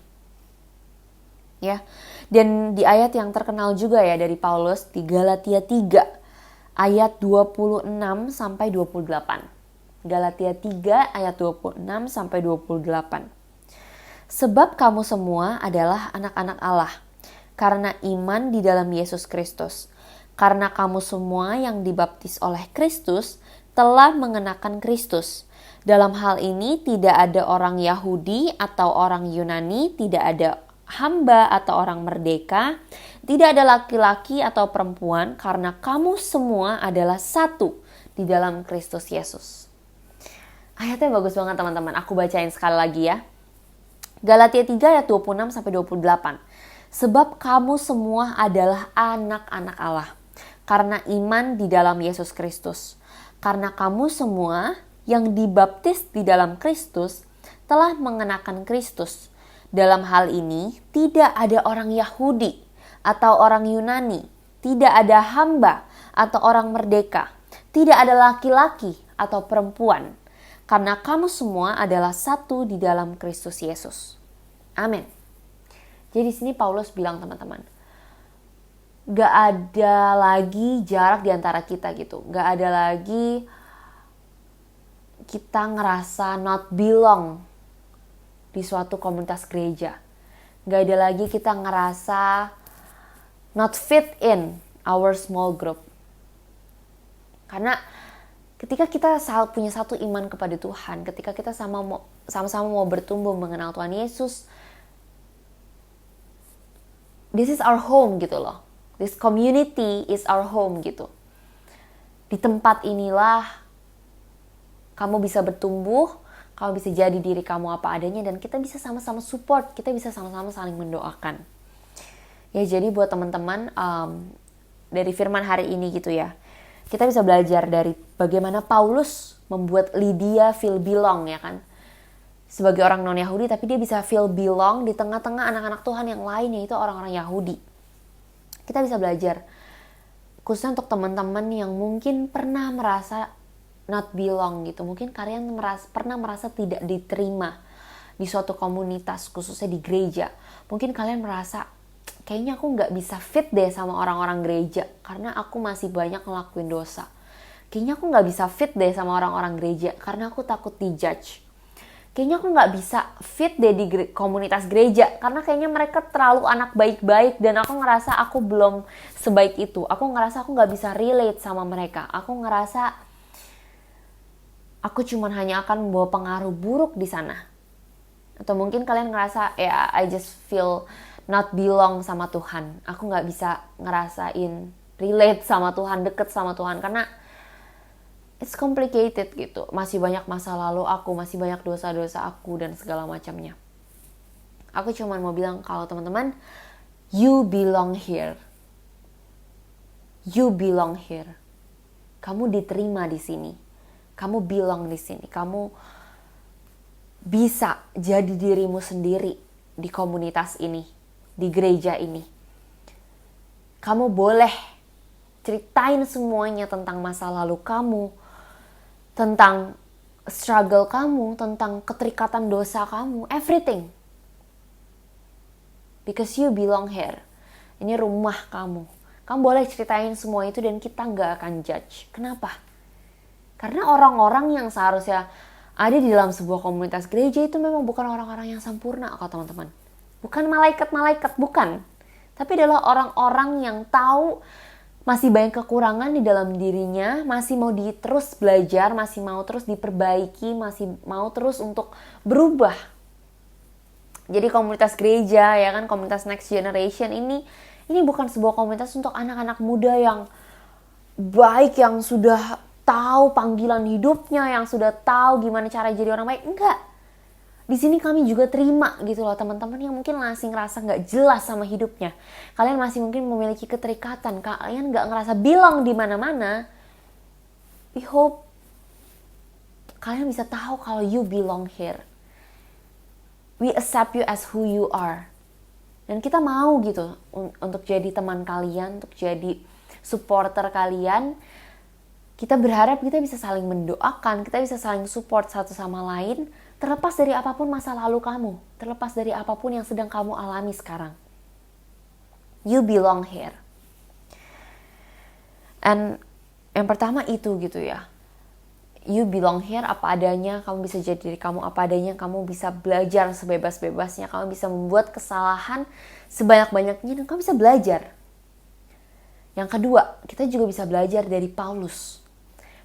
Ya. Dan di ayat yang terkenal juga ya dari Paulus di Galatia 3 ayat 26 sampai 28. Galatia 3 ayat 26 sampai 28. Sebab kamu semua adalah anak-anak Allah, karena iman di dalam Yesus Kristus. Karena kamu semua yang dibaptis oleh Kristus telah mengenakan Kristus. Dalam hal ini tidak ada orang Yahudi atau orang Yunani, tidak ada hamba atau orang merdeka, tidak ada laki-laki atau perempuan, karena kamu semua adalah satu di dalam Kristus Yesus. Ayatnya bagus banget teman-teman, aku bacain sekali lagi ya. Galatia 3 ayat 26 sampai 28. Sebab kamu semua adalah anak-anak Allah karena iman di dalam Yesus Kristus. Karena kamu semua yang dibaptis di dalam Kristus telah mengenakan Kristus. Dalam hal ini tidak ada orang Yahudi, atau orang Yunani, tidak ada hamba atau orang merdeka, tidak ada laki-laki atau perempuan, karena kamu semua adalah satu di dalam Kristus Yesus. Amin. Jadi di sini Paulus bilang teman-teman, gak ada lagi jarak di antara kita gitu. Gak ada lagi kita ngerasa not belong di suatu komunitas gereja. Gak ada lagi kita ngerasa not fit in our small group. Karena ketika kita punya satu iman kepada Tuhan, ketika kita sama-sama mau bertumbuh mengenal Tuhan Yesus, this is our home gitu loh. This community is our home gitu. Di tempat inilah kamu bisa bertumbuh, kamu bisa jadi diri kamu apa adanya, dan kita bisa sama-sama support, kita bisa sama-sama saling mendoakan. Ya, jadi buat teman-teman dari firman hari ini gitu ya, kita bisa belajar dari bagaimana Paulus membuat Lydia feel belong ya kan. Sebagai orang non-Yahudi, tapi dia bisa feel belong di tengah-tengah anak-anak Tuhan yang lain, yaitu orang-orang Yahudi. Kita bisa belajar, khususnya untuk teman-teman yang mungkin pernah merasa not belong gitu. Mungkin kalian pernah merasa tidak diterima di suatu komunitas, khususnya di gereja. Mungkin kalian merasa, kayaknya aku gak bisa fit deh sama orang-orang gereja, karena aku masih banyak ngelakuin dosa. Kayaknya aku gak bisa fit deh sama orang-orang gereja, karena aku takut dijudge. Kayaknya aku gak bisa fit deh di komunitas gereja, karena kayaknya mereka terlalu anak baik-baik, dan aku ngerasa aku belum sebaik itu. Aku ngerasa aku gak bisa relate sama mereka. Aku ngerasa aku cuman hanya akan membawa pengaruh buruk di sana. Atau mungkin kalian ngerasa, ya I just feel not belong sama Tuhan. Aku gak bisa ngerasain relate sama Tuhan, deket sama Tuhan, karena it's complicated gitu. Masih banyak masa lalu aku, masih banyak dosa-dosa aku dan segala macamnya. Aku cuma mau bilang kalau teman-teman, you belong here. You belong here. Kamu diterima di sini. Kamu belong di sini. Kamu bisa jadi dirimu sendiri di komunitas ini, di gereja ini. Kamu boleh ceritain semuanya tentang masa lalu kamu, tentang struggle kamu, tentang keterikatan dosa kamu, everything. Because you belong here. Ini rumah kamu. Kamu boleh ceritain semua itu dan kita gak akan judge. Kenapa? Karena orang-orang yang seharusnya ada di dalam sebuah komunitas gereja itu memang bukan orang-orang yang sempurna kok teman-teman. Bukan malaikat-malaikat, bukan. Tapi adalah orang-orang yang tahu masih banyak kekurangan di dalam dirinya, masih mau terus belajar, masih mau terus diperbaiki, masih mau terus untuk berubah. Jadi komunitas gereja ya kan, komunitas Next Generation ini bukan sebuah komunitas untuk anak-anak muda yang baik, yang sudah tahu panggilan hidupnya, yang sudah tahu gimana cara jadi orang baik. Enggak. Di sini kami juga terima gitu loh teman-teman yang mungkin masih ngerasa nggak jelas sama hidupnya. Kalian masih mungkin memiliki keterikatan, kalian nggak ngerasa belong di mana-mana. We hope kalian bisa tahu kalau you belong here. We accept you as who you are. Dan kita mau gitu untuk jadi teman kalian, untuk jadi supporter kalian. Kita berharap kita bisa saling mendoakan, kita bisa saling support satu sama lain, terlepas dari apapun masa lalu kamu, terlepas dari apapun yang sedang kamu alami sekarang. You belong here. And yang pertama itu gitu ya. You belong here apa adanya, kamu bisa jadi diri kamu apa adanya, kamu bisa belajar sebebas-bebasnya, kamu bisa membuat kesalahan sebanyak-banyaknya dan kamu bisa belajar. Yang kedua, kita juga bisa belajar dari Paulus.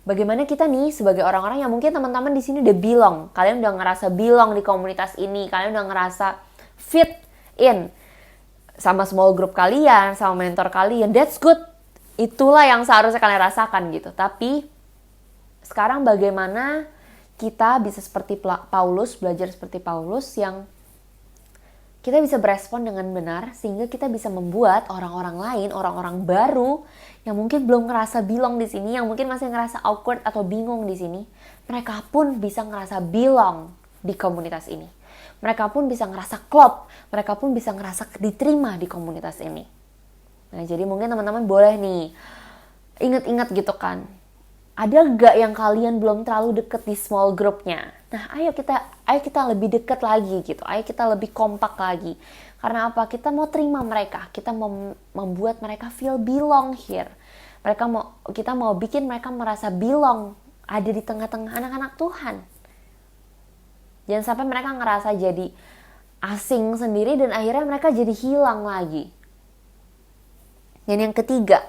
Bagaimana kita nih sebagai orang-orang yang mungkin teman-teman di sini udah belong, kalian udah ngerasa belong di komunitas ini, kalian udah ngerasa fit in sama small group kalian, sama mentor kalian, that's good. Itulah yang seharusnya kalian rasakan gitu. Tapi sekarang bagaimana kita bisa seperti Paulus, belajar seperti Paulus yang kita bisa berespon dengan benar sehingga kita bisa membuat orang-orang lain, orang-orang baru yang mungkin belum ngerasa belong di sini, yang mungkin masih ngerasa awkward atau bingung di sini, mereka pun bisa ngerasa belong di komunitas ini. Mereka pun bisa ngerasa klop, mereka pun bisa ngerasa diterima di komunitas ini. Nah, jadi mungkin teman-teman boleh nih ingat-ingat gitu kan. Ada gak yang kalian belum terlalu deket di small groupnya? Nah, ayo kita lebih deket lagi gitu. Ayo kita lebih kompak lagi. Karena apa? Kita mau terima mereka. Kita mau membuat mereka feel belong here. Kita mau bikin mereka merasa belong ada di tengah-tengah anak-anak Tuhan. Jangan sampai mereka ngerasa jadi asing sendiri dan akhirnya mereka jadi hilang lagi. Dan yang ketiga,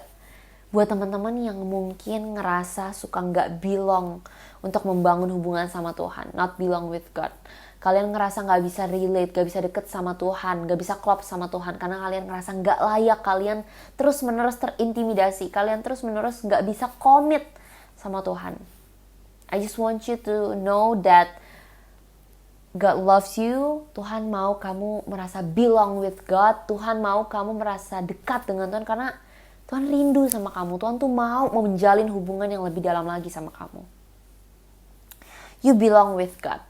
buat teman-teman yang mungkin ngerasa suka nggak belong untuk membangun hubungan sama Tuhan, not belong with God. Kalian ngerasa nggak bisa relate, nggak bisa deket sama Tuhan, nggak bisa klop sama Tuhan karena kalian ngerasa nggak layak, kalian terus-menerus terintimidasi, kalian terus-menerus nggak bisa komit sama Tuhan. I just want you to know that God loves you. Tuhan mau kamu merasa belong with God. Tuhan mau kamu merasa dekat dengan Tuhan karena Tuhan rindu sama kamu. Tuhan tuh mau menjalin hubungan yang lebih dalam lagi sama kamu. You belong with God.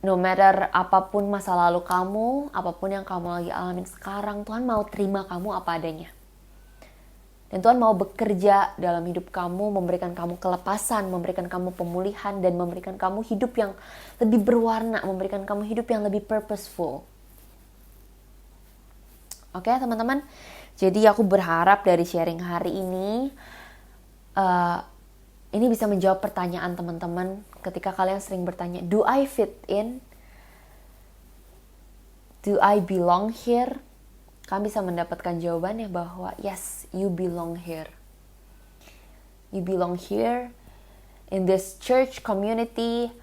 No matter apapun masa lalu kamu, apapun yang kamu lagi alamin sekarang, Tuhan mau terima kamu apa adanya. Dan Tuhan mau bekerja dalam hidup kamu, memberikan kamu kelepasan, memberikan kamu pemulihan, dan memberikan kamu hidup yang lebih berwarna, memberikan kamu hidup yang lebih purposeful. Oke, teman-teman. Jadi aku berharap dari sharing hari ini bisa menjawab pertanyaan teman-teman ketika kalian sering bertanya, do I fit in? Do I belong here? Kalian bisa mendapatkan jawabannya bahwa yes, you belong here. You belong here in this church community.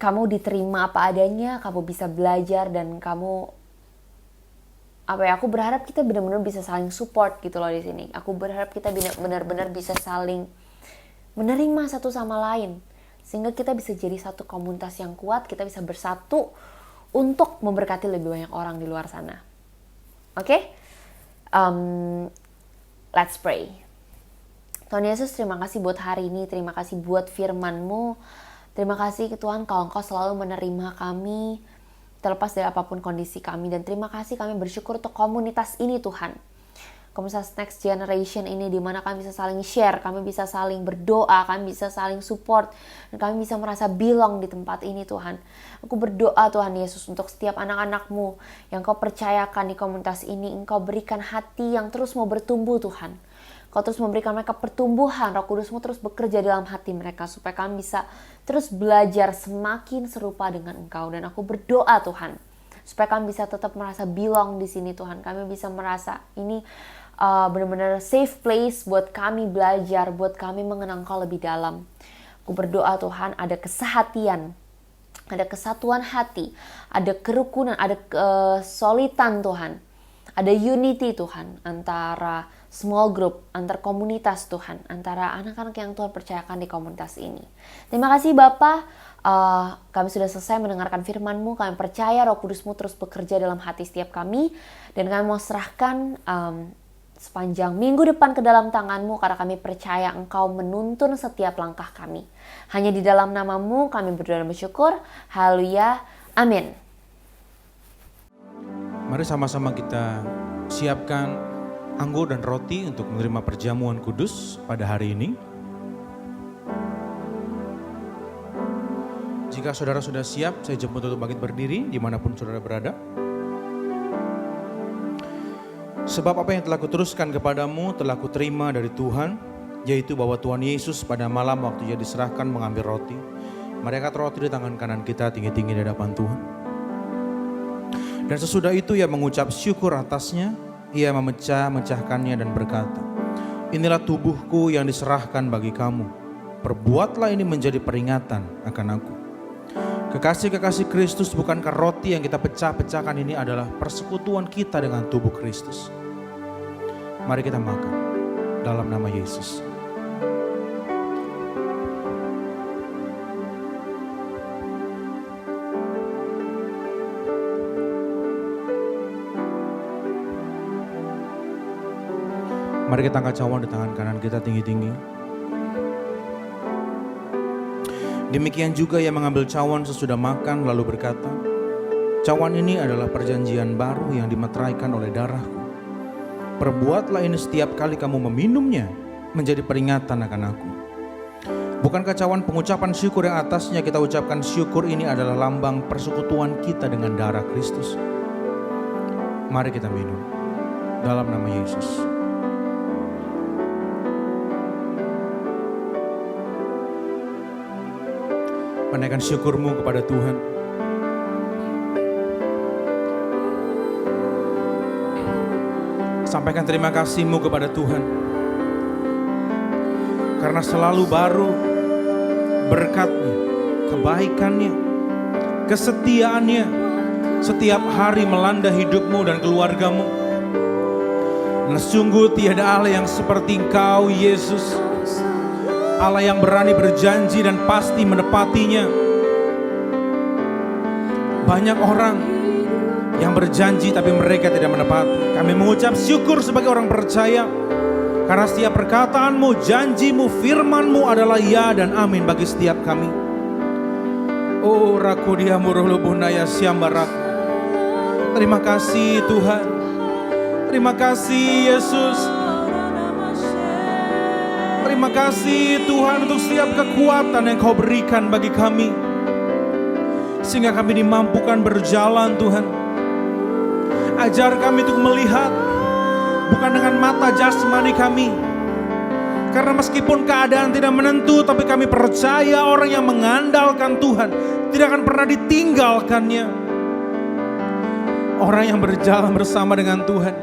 Kamu diterima apa adanya, kamu bisa belajar dan aku berharap kita benar-benar bisa saling support gitu loh di sini. Aku berharap kita benar-benar bisa saling menerima satu sama lain sehingga kita bisa jadi satu komunitas yang kuat, kita bisa bersatu untuk memberkati lebih banyak orang di luar sana. Oke? Let's pray. Tuhan Yesus, terima kasih buat hari ini, terima kasih buat firman-Mu. Terima kasih Tuhan kalau Engkau selalu menerima kami terlepas dari apapun kondisi kami, dan terima kasih kami bersyukur untuk komunitas ini Tuhan, komunitas Next Generation ini, di mana kami bisa saling share, kami bisa saling berdoa, kami bisa saling support, dan kami bisa merasa belong di tempat ini Tuhan. Aku berdoa Tuhan Yesus untuk setiap anak-anak-Mu yang Kau percayakan di komunitas ini, Engkau berikan hati yang terus mau bertumbuh Tuhan. Kau terus memberikan mereka pertumbuhan, Roh Kudus-Mu terus bekerja dalam hati mereka supaya kami bisa terus belajar semakin serupa dengan Engkau. Dan aku berdoa Tuhan, supaya kami bisa tetap merasa belong di sini Tuhan. Kami bisa merasa ini benar-benar safe place buat kami belajar, buat kami mengenal Engkau lebih dalam. Aku berdoa Tuhan ada kesehatian, ada kesatuan hati, ada kerukunan, ada kesolidan Tuhan. Ada unity Tuhan antara small group, antar komunitas Tuhan, antara anak-anak yang Tuhan percayakan di komunitas ini. Terima kasih Bapa, kami sudah selesai mendengarkan firman-Mu, kami percaya Roh Kudus-Mu terus bekerja dalam hati setiap kami, dan kami mau serahkan sepanjang minggu depan ke dalam tangan-Mu, karena kami percaya Engkau menuntun setiap langkah kami. Hanya di dalam nama-Mu kami berdoa dan bersyukur. Haleluya, amin. Mari sama-sama kita siapkan anggur dan roti untuk menerima perjamuan kudus pada hari ini. Jika saudara sudah siap, saya jemput untuk bangkit berdiri dimanapun saudara berada. Sebab apa yang telah kuteruskan kepadamu telah kuterima dari Tuhan, yaitu bahwa Tuhan Yesus pada malam waktu Ia diserahkan mengambil roti. Mari angkat roti di tangan kanan kita tinggi-tinggi di hadapan Tuhan. Dan sesudah itu Ia mengucap syukur atasnya, Ia memecahkannya dan berkata, inilah tubuhku yang diserahkan bagi kamu. Perbuatlah ini menjadi peringatan akan aku. Kekasih-kekasih Kristus, bukankah roti yang kita pecah-pecahkan ini adalah persekutuan kita dengan tubuh Kristus? Mari kita makan dalam nama Yesus. Mari kita angkat cawan di tangan kanan kita tinggi-tinggi. Demikian juga Ia mengambil cawan sesudah makan lalu berkata, Cawan ini adalah perjanjian baru yang dimeteraikan oleh darahku. Perbuatlah ini setiap kali kamu meminumnya, menjadi peringatan akan aku. Bukankah cawan pengucapan syukur yang atasnya kita ucapkan syukur ini adalah lambang persekutuan kita dengan darah Kristus? Mari kita minum dalam nama Yesus. Menaikkan syukurmu kepada Tuhan. Sampaikan terima kasihmu kepada Tuhan. Karena selalu baru berkat-Nya, kebaikan-Nya, kesetiaan-Nya setiap hari melanda hidupmu dan keluargamu. Dan sungguh tiada Allah yang seperti Engkau, Yesus. Allah yang berani berjanji dan pasti menepatinya. Banyak orang yang berjanji tapi mereka tidak menepati. Kami mengucap syukur sebagai orang percaya. Karena setiap perkataanmu, janjimu, firmanmu adalah ya dan amin bagi setiap kami. Oh rakudia murulubunaya siambarak. Terima kasih Tuhan. Terima kasih Yesus. Terima kasih Tuhan untuk setiap kekuatan yang Kau berikan bagi kami. Sehingga kami dimampukan berjalan Tuhan. Ajar kami untuk melihat bukan dengan mata jasmani kami. Karena meskipun keadaan tidak menentu, tapi kami percaya orang yang mengandalkan Tuhan tidak akan pernah ditinggalkannya. Orang yang berjalan bersama dengan Tuhan,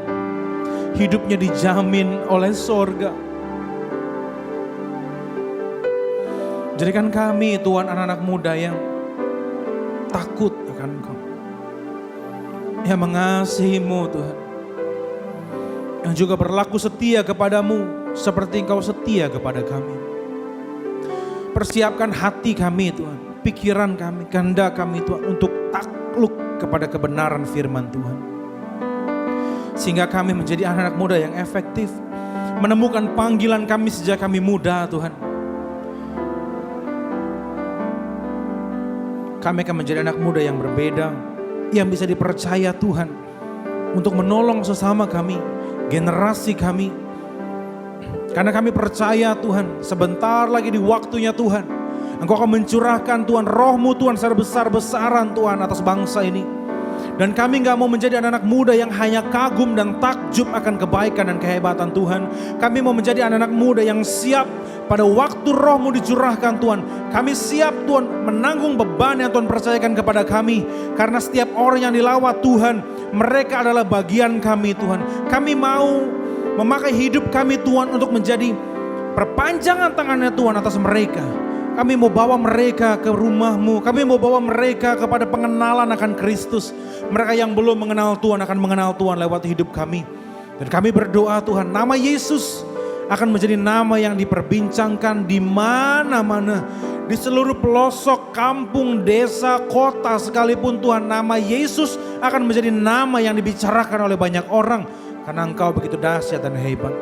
hidupnya dijamin oleh sorga. Jadikan kami Tuhan anak-anak muda yang takut akan Engkau, yang mengasihi-Mu Tuhan, yang juga berlaku setia kepadamu seperti Engkau setia kepada kami. Persiapkan hati kami Tuhan, pikiran kami, kehendak kami Tuhan untuk takluk kepada kebenaran firman Tuhan. Sehingga kami menjadi anak-anak muda yang efektif, menemukan panggilan kami sejak kami muda Tuhan. Kami akan menjadi anak muda yang berbeda, yang bisa dipercaya Tuhan untuk menolong sesama kami, generasi kami. Karena kami percaya Tuhan, sebentar lagi di waktunya Tuhan, Engkau akan mencurahkan Tuhan roh-Mu Tuhan secara besar-besaran Tuhan atas bangsa ini. Dan kami gak mau menjadi anak-anak muda yang hanya kagum dan takjub akan kebaikan dan kehebatan Tuhan. Kami mau menjadi anak-anak muda yang siap pada waktu roh-Mu dicurahkan Tuhan. Kami siap Tuhan menanggung beban yang Tuhan percayakan kepada kami. Karena setiap orang yang dilawat Tuhan, mereka adalah bagian kami Tuhan. Kami mau memakai hidup kami Tuhan untuk menjadi perpanjangan tangannya Tuhan atas mereka. Kami mau bawa mereka ke rumah-Mu. Kami mau bawa mereka kepada pengenalan akan Kristus. Mereka yang belum mengenal Tuhan akan mengenal Tuhan lewat hidup kami. Dan kami berdoa Tuhan, nama Yesus akan menjadi nama yang diperbincangkan di mana-mana. Di seluruh pelosok kampung, desa, kota sekalipun Tuhan, nama Yesus akan menjadi nama yang dibicarakan oleh banyak orang. Karena Engkau begitu dahsyat dan hebat.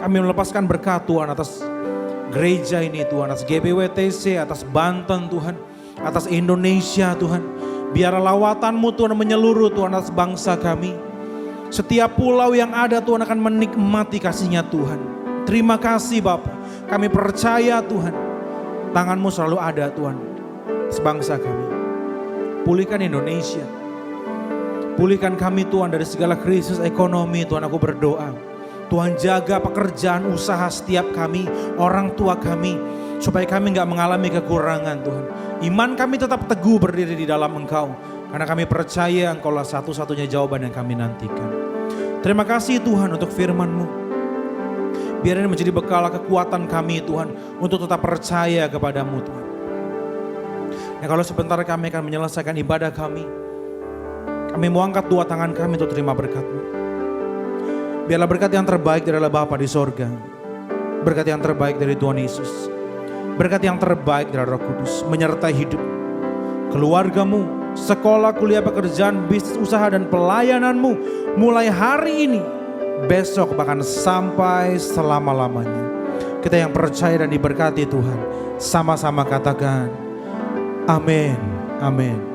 Kami melepaskan berkat Tuhan atas gereja ini Tuhan, atas GBWTC, atas Banten Tuhan, atas Indonesia Tuhan. Biarlah lawatan-Mu Tuhan menyeluruh Tuhan atas bangsa kami. Setiap pulau yang ada Tuhan akan menikmati kasih-Nya Tuhan. Terima kasih Bapa. Kami percaya Tuhan, tangan-Mu selalu ada Tuhan atas bangsa kami. Pulihkan Indonesia. Pulihkan kami Tuhan dari segala krisis ekonomi Tuhan, aku berdoa. Tuhan jaga pekerjaan usaha setiap kami, orang tua kami, supaya kami gak mengalami kekurangan Tuhan. Iman kami tetap teguh berdiri di dalam Engkau, karena kami percaya Engkaulah satu-satunya jawaban yang kami nantikan. Terima kasih Tuhan untuk firman-Mu. Biar ini menjadi bekal kekuatan kami Tuhan, untuk tetap percaya kepada-Mu Tuhan. Dan kalau sebentar kami akan menyelesaikan ibadah kami mau angkat dua tangan kami untuk terima berkat-Mu. Biarlah berkat yang terbaik adalah Bapa di sorga. Berkat yang terbaik dari Tuhan Yesus. Berkat yang terbaik dari Roh Kudus menyertai hidup, keluarga-Mu, sekolah, kuliah, pekerjaan, bisnis, usaha, dan pelayanan-Mu. Mulai hari ini, besok, bahkan sampai selama-lamanya. Kita yang percaya dan diberkati Tuhan, sama-sama katakan, amin, amin.